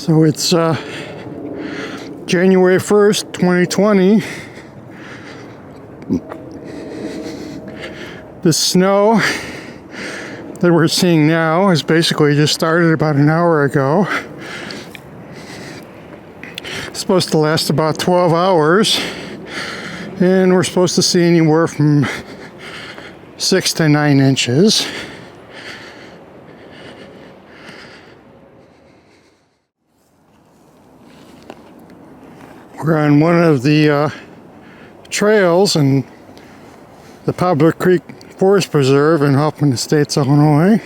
So it's January 1st, 2020. The snow that we're seeing now has basically just started about an hour ago. It's supposed to last about 12 hours, and we're supposed to see anywhere from 6 to 9 inches. We're on one of the trails in the Poplar Creek Forest Preserve in Hoffman, Illinois.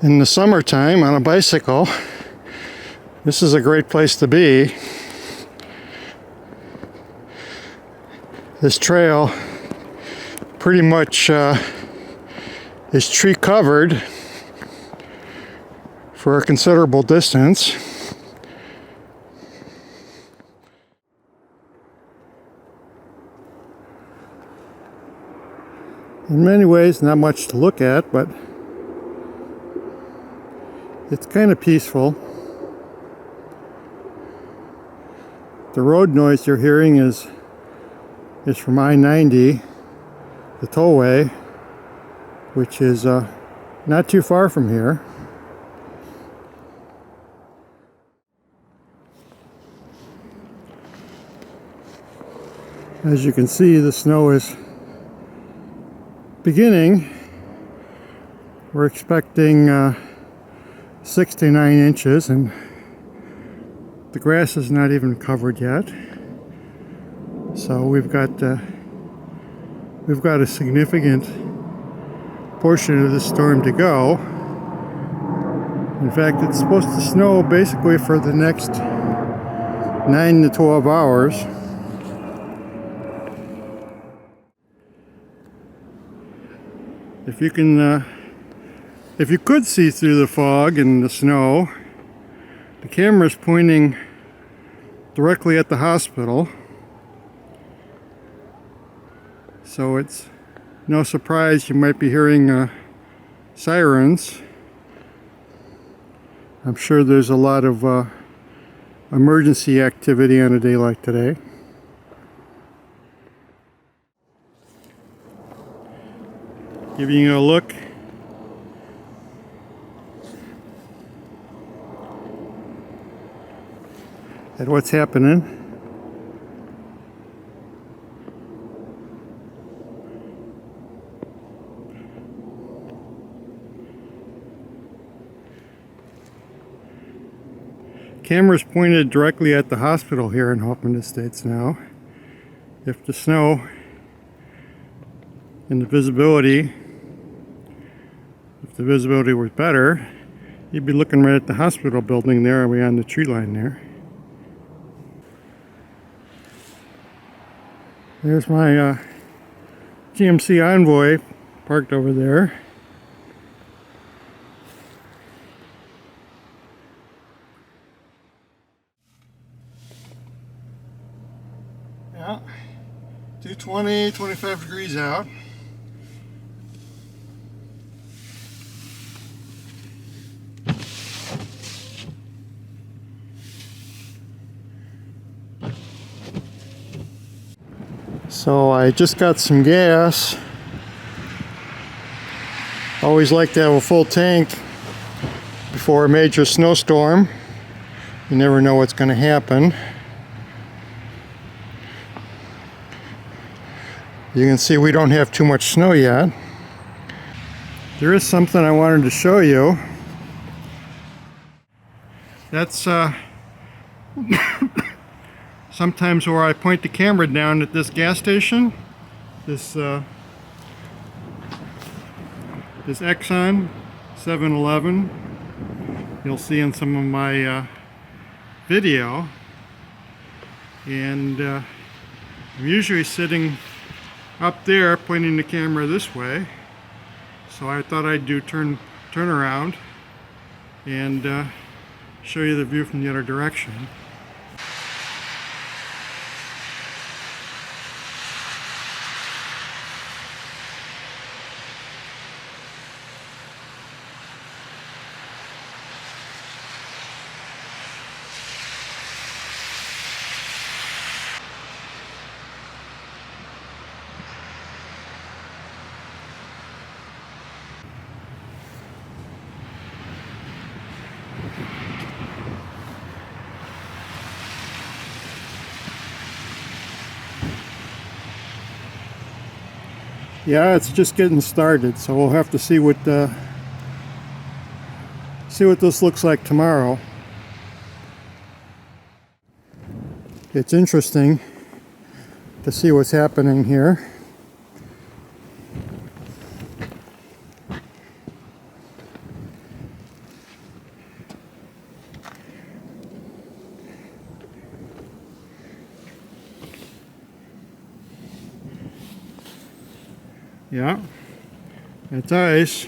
In the summertime on a bicycle, this is a great place to be. This trail pretty much is tree covered for a considerable distance. In many ways, not much to look at, but it's kind of peaceful. The road noise you're hearing is from I-90, the tollway, which is not too far from here. As you can see, the snow is beginning. We're expecting 6 to 9 inches, and the grass is not even covered yet. So we've got a significant portion of the storm to go. In fact, it's supposed to snow basically for the next 9 to 12 hours. If you could see through the fog and the snow, the camera's pointing directly at the hospital. So it's no surprise you might be hearing sirens. I'm sure there's a lot of emergency activity on a day like today. Giving you a look at what's happening. Camera's pointed directly at the hospital here in Hoffman Estates now. If the snow and the visibility was better, you'd be looking right at the hospital building there beyond the tree line there. There's my GMC Envoy parked over there. Yeah, 25 degrees out. So I just got some gas. Always like to have a full tank before a major snowstorm. You never know what's going to happen. You can see we don't have too much snow yet. There is something I wanted to show you. That's sometimes where I point the camera down at this gas station. This Exxon 7-Eleven. You'll see in some of my video. And I'm usually sitting up there pointing the camera this way, so I thought I'd do turn around and show you the view from the other direction. Yeah, it's just getting started, so we'll have to see what this looks like tomorrow. It's interesting to see what's happening here. Yeah, it's ice.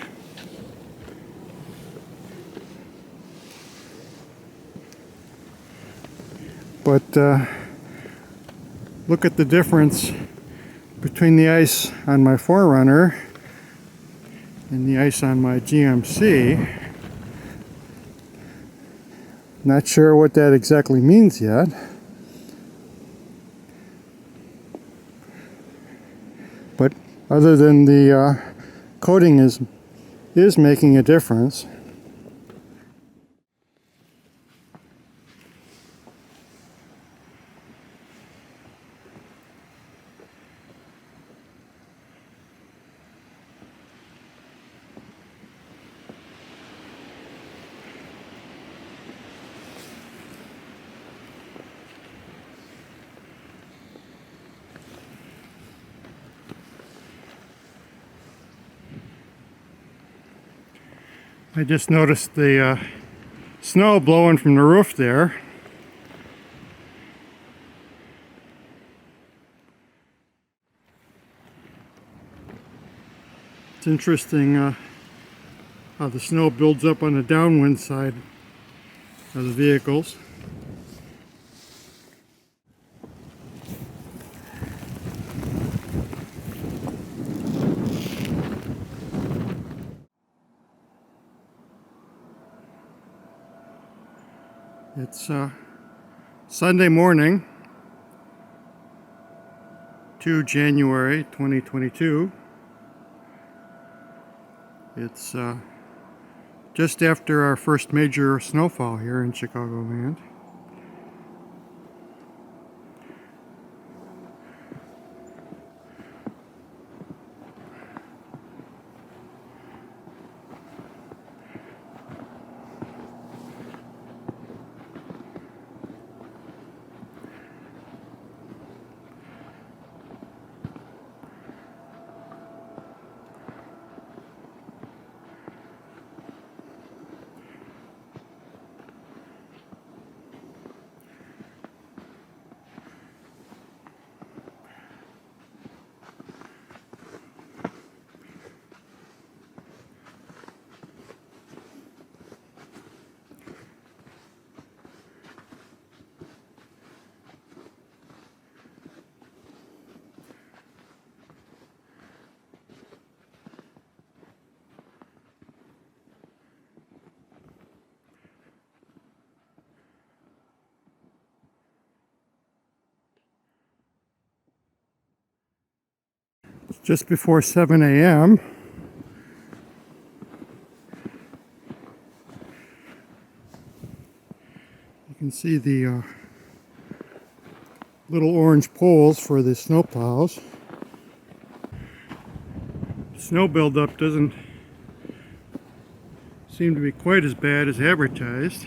But look at the difference between the ice on my 4Runner and the ice on my GMC. Not sure what that exactly means yet. But other than the coating is making a difference. I just noticed the snow blowing from the roof there. It's interesting how the snow builds up on the downwind side of the vehicles. It's Sunday morning, 2 January 2022. It's just after our first major snowfall here in Chicagoland. It's just before 7 a.m. You can see the little orange poles for the snow plows. Snow buildup doesn't seem to be quite as bad as advertised.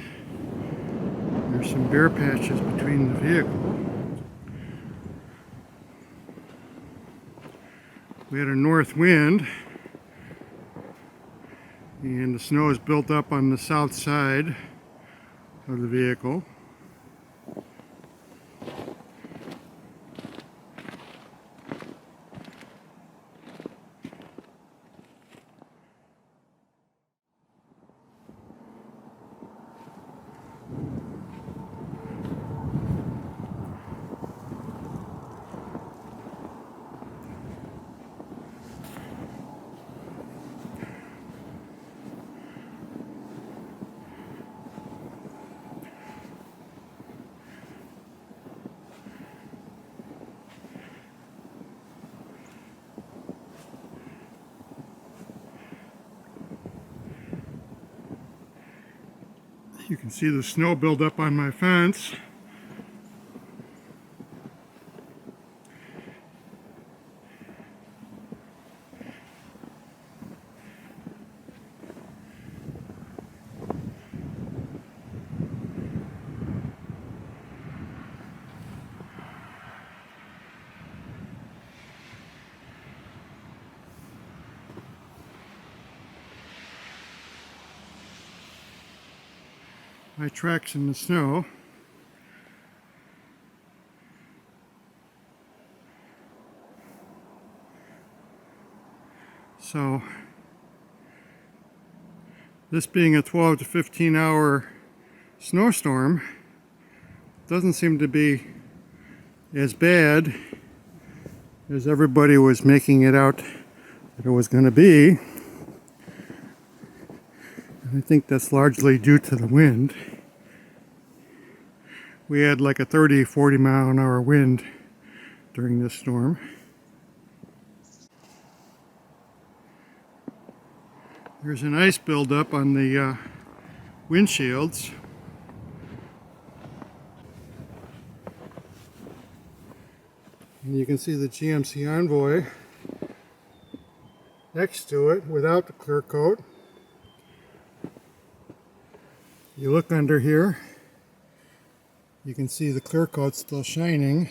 There's some bare patches between the vehicles. We had a north wind, and the snow is built up on the south side of the vehicle. You can see the snow build up on my fence. My tracks in the snow. So this being a 12 to 15 hour snowstorm doesn't seem to be as bad as everybody was making it out that it was going to be. I think that's largely due to the wind. We had like a 30-40 mile an hour wind during this storm. There's an ice buildup on the windshields. And you can see the GMC Envoy next to it without the clear coat. You look under here, you can see the clear coat still shining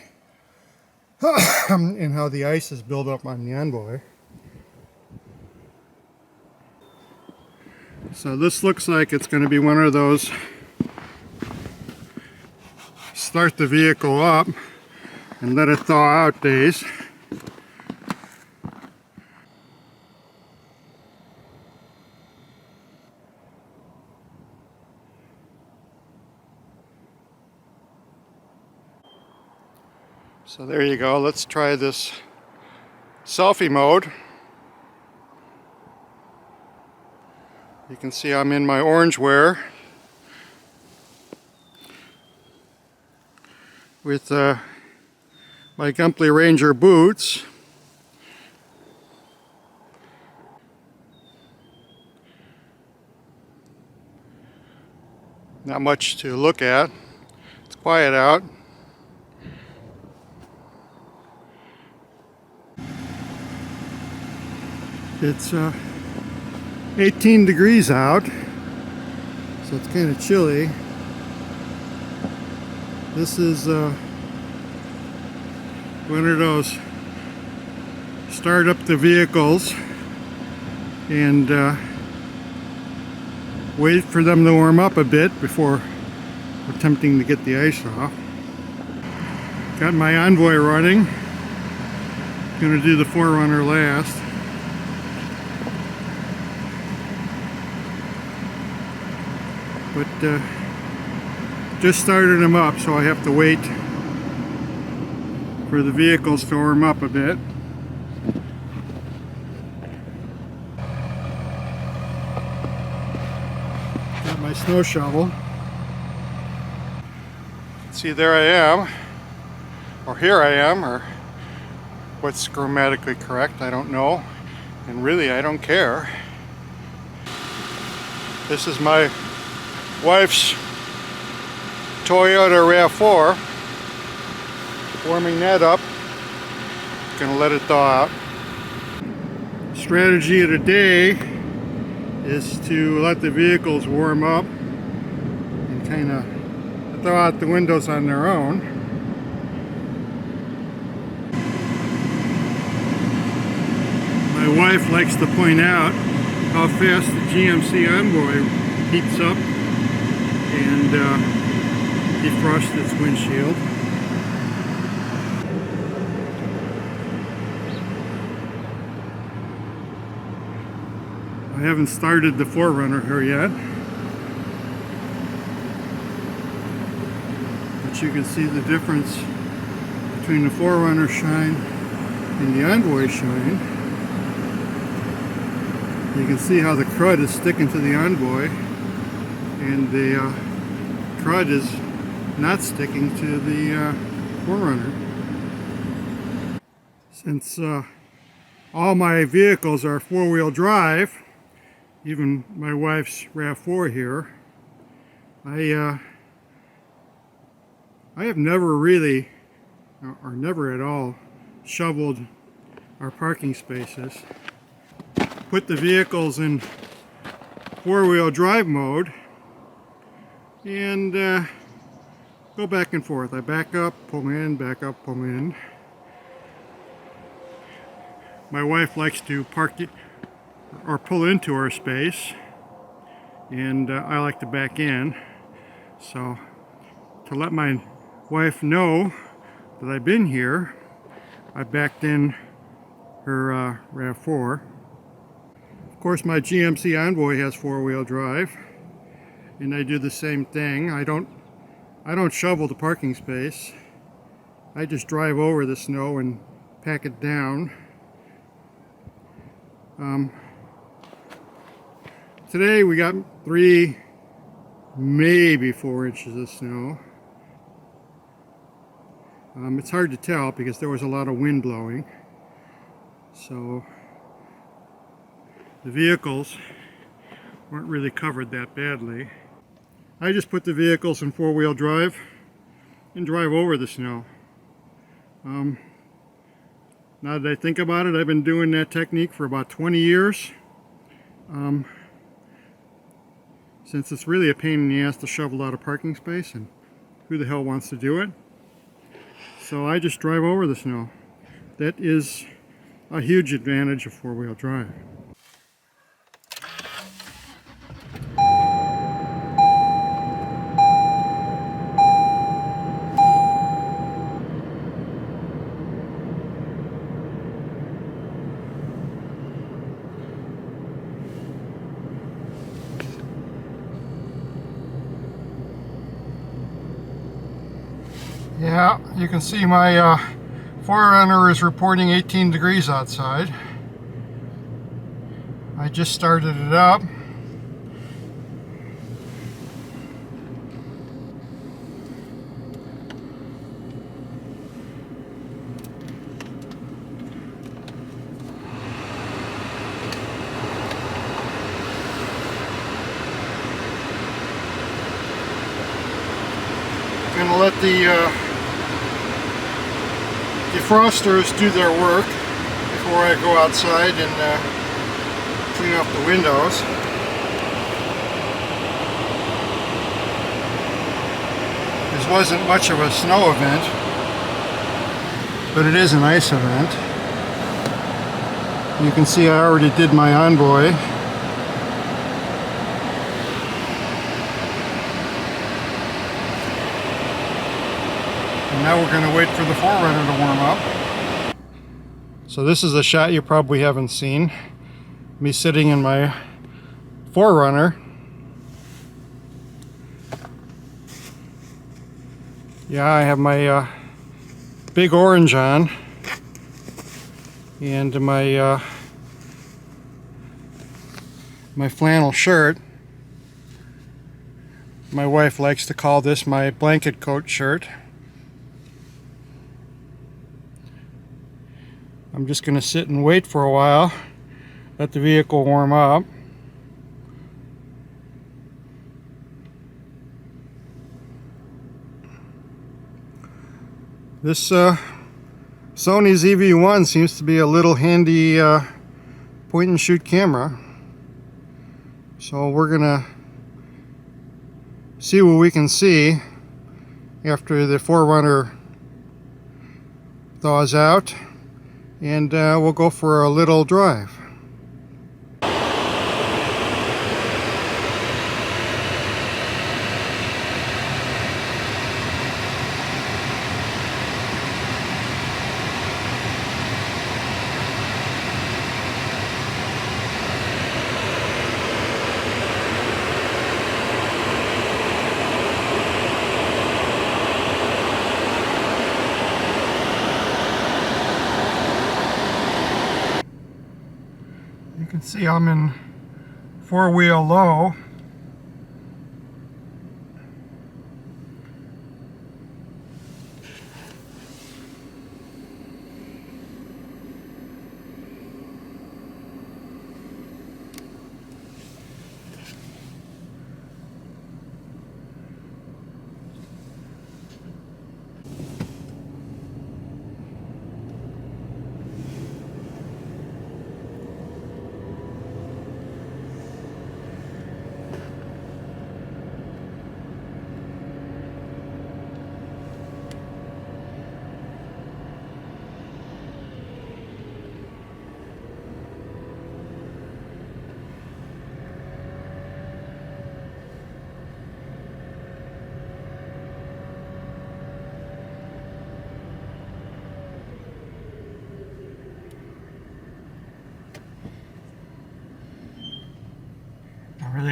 and how the ice is built up on the Envoy. So this looks like it's going to be one of those start the vehicle up and let it thaw out days. So there you go, let's try this selfie mode. You can see I'm in my orange wear with my Gumpley Ranger boots. Not much to look at. It's quiet out. It's 18 degrees out, so it's kind of chilly. This is one of those start up the vehicles and wait for them to warm up a bit before attempting to get the ice off. Got my Envoy running. Gonna do the 4Runner last. But just started them up, so I have to wait for the vehicles to warm up a bit. Got my snow shovel. See, there I am, or here I am, or what's grammatically correct, I don't know, and really I don't care. This is my wife's Toyota RAV4, warming that up. Gonna let it thaw out. Strategy of the day is to let the vehicles warm up and kind of thaw out the windows on their own. My wife likes to point out how fast the GMC Envoy heats up and defrost its windshield. I haven't started the 4Runner here yet, but you can see the difference between the 4Runner shine and the Envoy shine. You can see how the crud is sticking to the Envoy, and the crud is not sticking to the 4Runner. Since all my vehicles are four-wheel drive, even my wife's RAV4 here, I have never really, or never at all, shoveled our parking spaces. Put the vehicles in four-wheel drive mode and go back and forth. I back up, pull in, back up, pull in. My wife likes to park or pull into our space, and I like to back in. So to let my wife know that I've been here, I backed in her RAV4. Of course, my GMC Envoy has four-wheel drive, and I do the same thing. I don't shovel the parking space. I just drive over the snow and pack it down. Today we got 3, maybe 4 inches of snow. It's hard to tell because there was a lot of wind blowing. So the vehicles weren't really covered that badly. I just put the vehicles in four-wheel drive and drive over the snow. Now that I think about it, I've been doing that technique for about 20 years. Since it's really a pain in the ass to shovel out a parking space, and who the hell wants to do it? So I just drive over the snow. That is a huge advantage of four-wheel drive. Yeah, you can see my 4Runner is reporting 18 degrees outside. I just started it up. I'm gonna let the defrosters do their work before I go outside and clean up the windows. This wasn't much of a snow event, but it is an ice event. You can see I already did my Envoy. Now we're going to wait for the 4Runner to warm up. So this is a shot you probably haven't seen. Me sitting in my 4Runner. Yeah, I have my big orange on. And my my flannel shirt. My wife likes to call this my blanket coat shirt. I'm just going to sit and wait for a while, let the vehicle warm up. This Sony ZV-1 seems to be a little handy point and shoot camera. So we're going to see what we can see after the 4Runner thaws out. And we'll go for a little drive. You can see I'm in four-wheel low.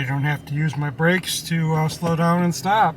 I don't have to use my brakes to slow down and stop.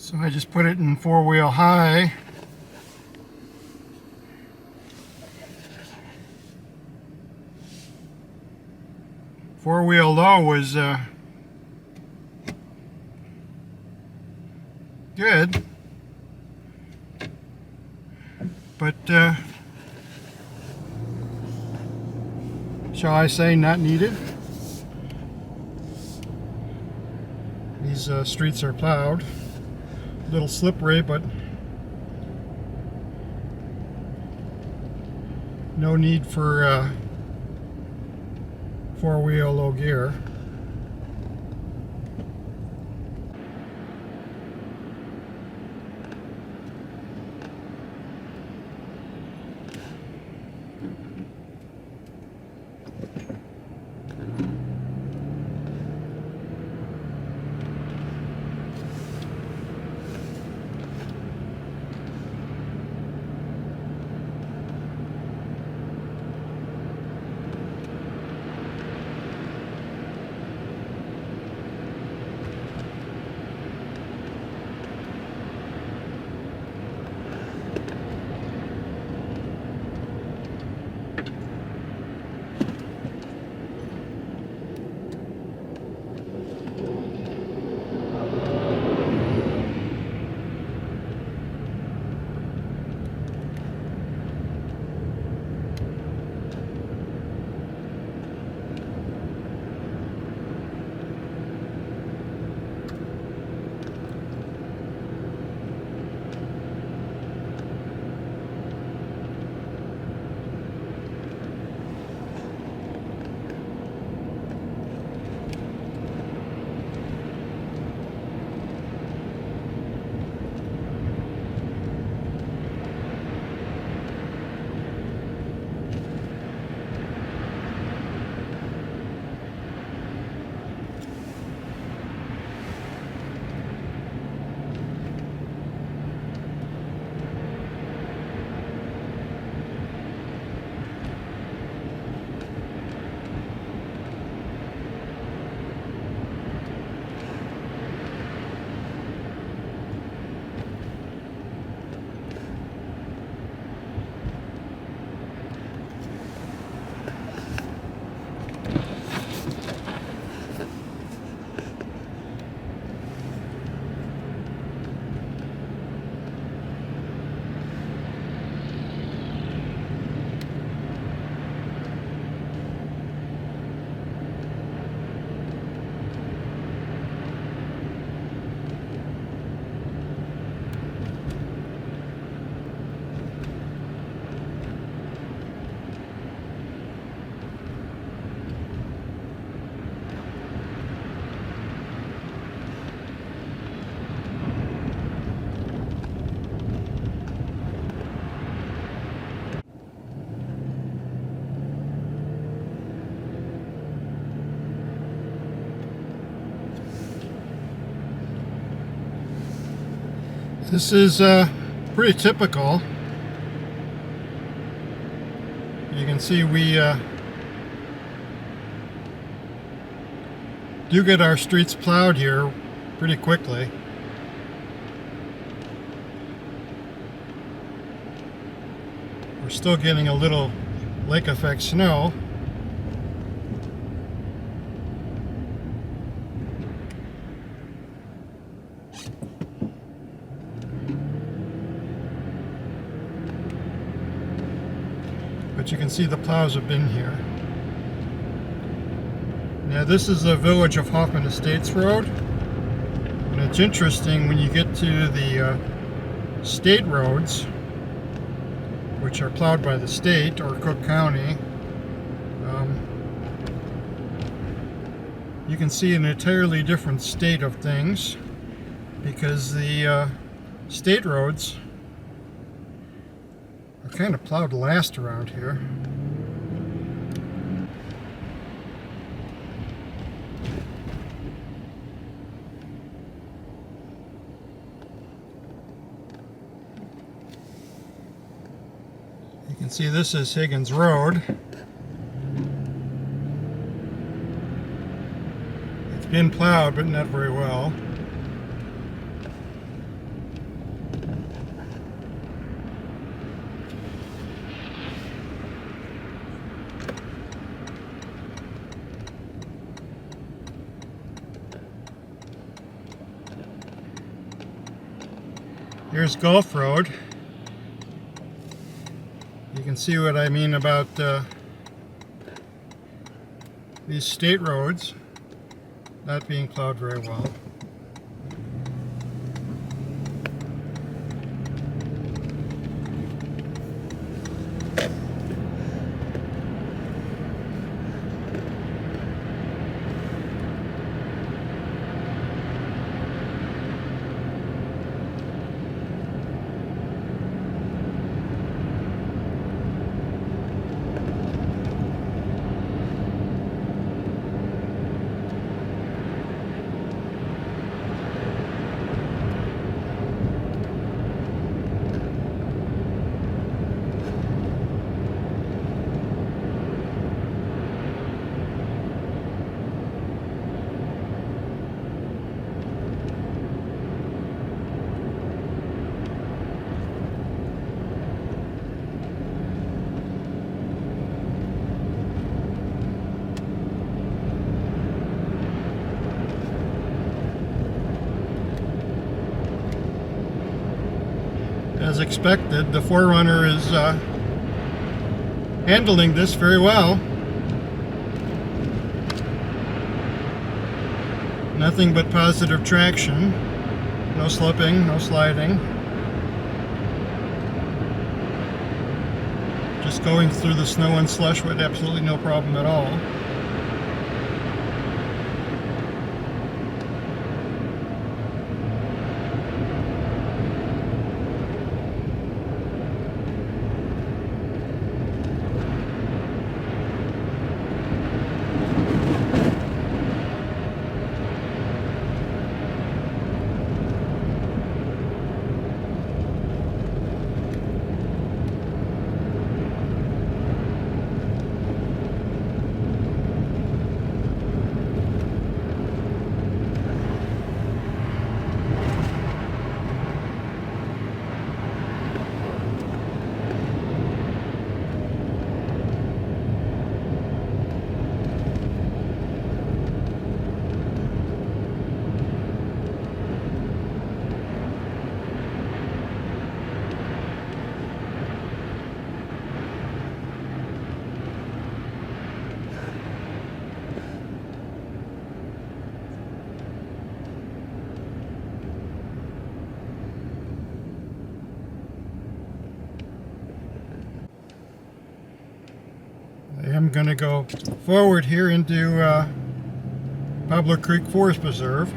So I just put it in four-wheel high. Four-wheel low was good, but shall I say not needed. These streets are plowed. A little slippery, but no need for four-wheel low gear. This is pretty typical. You can see we do get our streets plowed here pretty quickly. We're still getting a little lake effect snow. But you can see the plows have been here. Now this is the village of Hoffman Estates Road. And it's interesting when you get to the state roads, which are plowed by the state or Cook County, you can see an entirely different state of things, because the state roads are kind of plowed last around here. You can see this is Higgins Road. It's been plowed, but not very well. Here's Gulf Road. You can see what I mean about these state roads not being plowed very well. As expected, the Forerunner is handling this very well. Nothing but positive traction. No slipping, no sliding. Just going through the snow and slush with absolutely no problem at all. I'm going to go forward here into Poplar Creek Forest Preserve.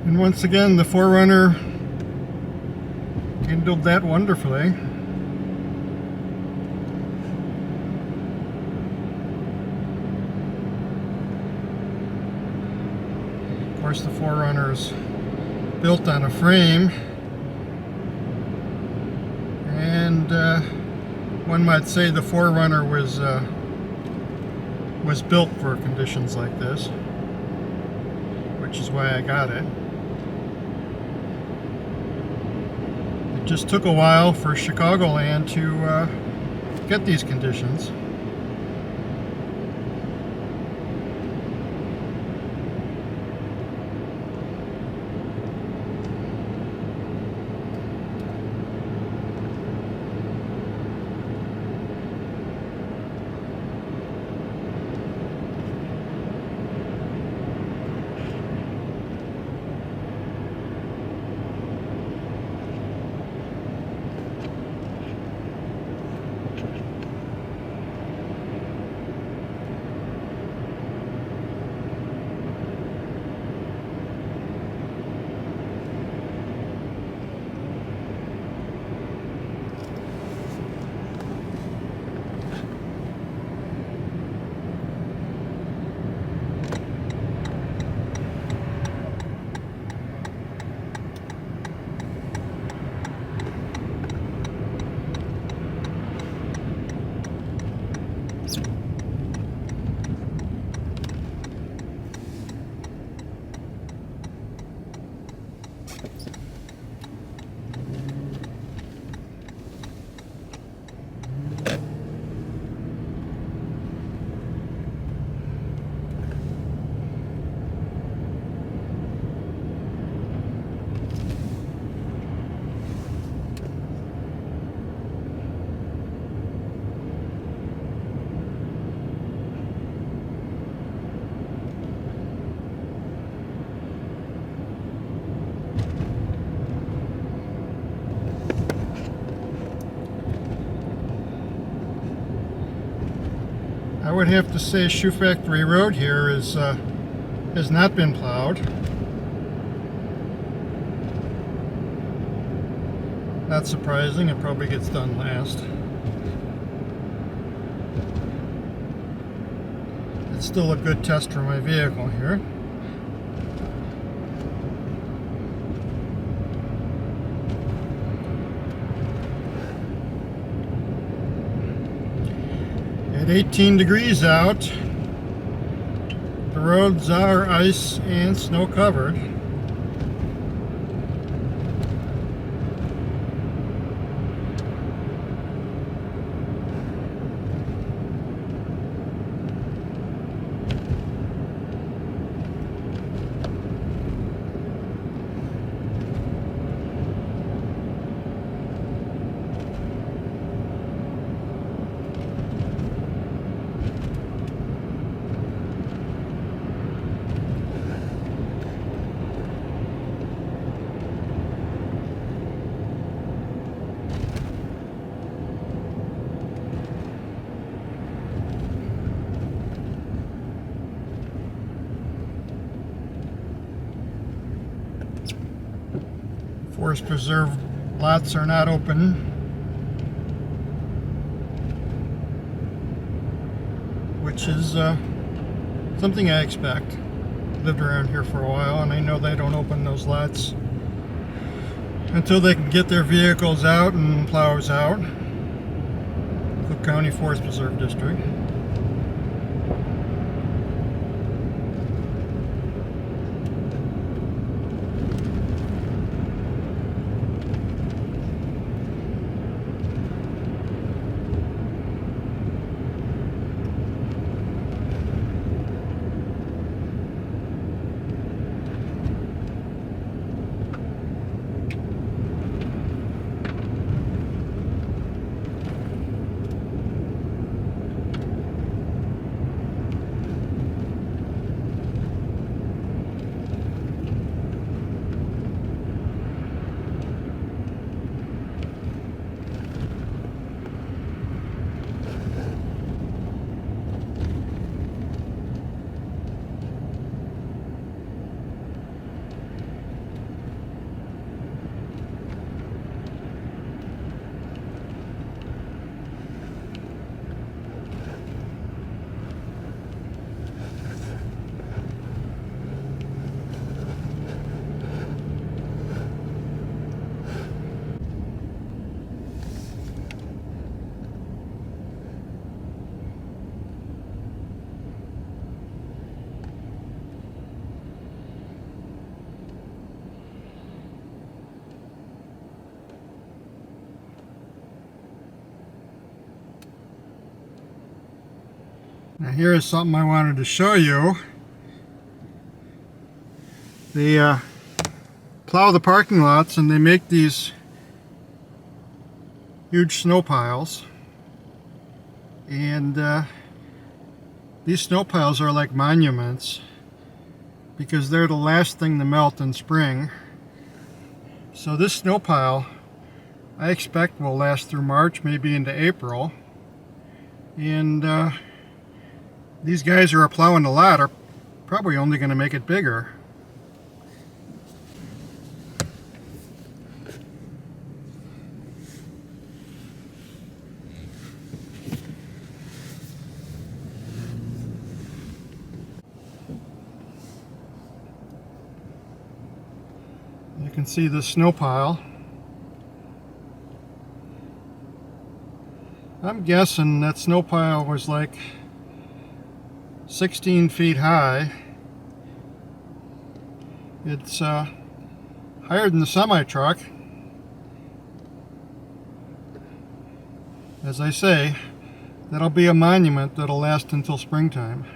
And once again, the Forerunner handled that wonderfully. Of course, the Forerunner is built on a frame, and one might say the Forerunner was built for conditions like this, which is why I got it. It just took a while for Chicagoland to get these conditions. I would have to say Shoe Factory Road here has not been plowed. Not surprising, it probably gets done last. It's still a good test for my vehicle here. At 18 degrees out, the roads are ice and snow covered. Forest Preserve lots are not open. Which is something I expect. Lived around here for a while, and I know they don't open those lots until they can get their vehicles out and plows out. Cook County Forest Preserve District. Now here is something I wanted to show you. They plow the parking lots and they make these huge snow piles. And these snow piles are like monuments because they're the last thing to melt in spring. So this snow pile I expect will last through March, maybe into April. And these guys who are plowing the lot are probably only going to make it bigger. You can see the snow pile. I'm guessing that snow pile was like 16 feet high. It's higher than the semi-truck. As I say, that'll be a monument that'll last until springtime.